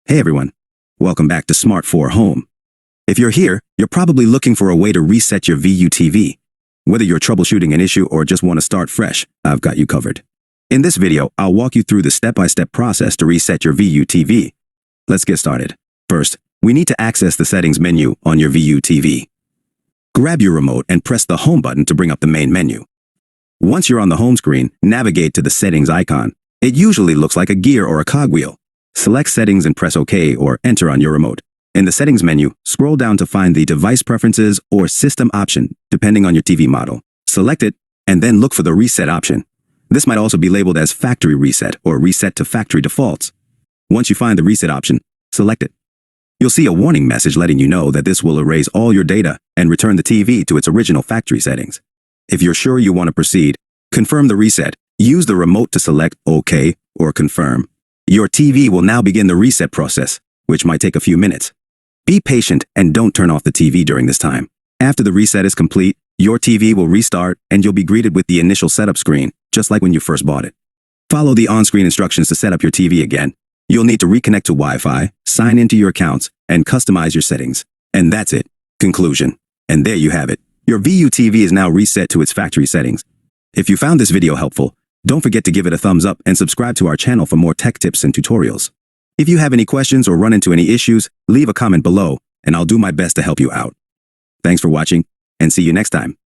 Hey everyone, welcome back to Smart 4 Home. If you're here, you're probably looking for a way to reset your VUTV. Whether you're troubleshooting an issue or just want to start fresh, I've got you covered. In this video, I'll walk you through the step-by-step process to reset your VUTV. Let's get started. First, we need to access the settings menu on your VUTV. Grab your remote and press the home button to bring up the main menu. Once you're on the home screen, navigate to the settings icon. It usually looks like a gear or a cogwheel. Select Settings and press OK or Enter on your remote. In the Settings menu, scroll down to find the Device Preferences or System option, depending on your TV model. Select it, and then look for the Reset option. This might also be labeled as Factory Reset or Reset to Factory Defaults. Once you find the Reset option, select it. You'll see a warning message letting you know that this will erase all your data and return the TV to its original factory settings. If you're sure you want to proceed, confirm the reset. Use the remote to select OK or Confirm. Your TV will now begin the reset process, which might take a few minutes. Be patient and don't turn off the TV during this time. After the reset is complete, your TV will restart and you'll be greeted with the initial setup screen, just like when you first bought it. Follow the on-screen instructions to set up your TV again. You'll need to reconnect to Wi-Fi, sign into your accounts, and customize your settings. And that's it. Conclusion. And there you have it. Your VUTV is now reset to its factory settings. If you found this video helpful, don't forget to give it a thumbs up and subscribe to our channel for more tech tips and tutorials. If you have any questions or run into any issues, leave a comment below, and I'll do my best to help you out. Thanks for watching, and see you next time.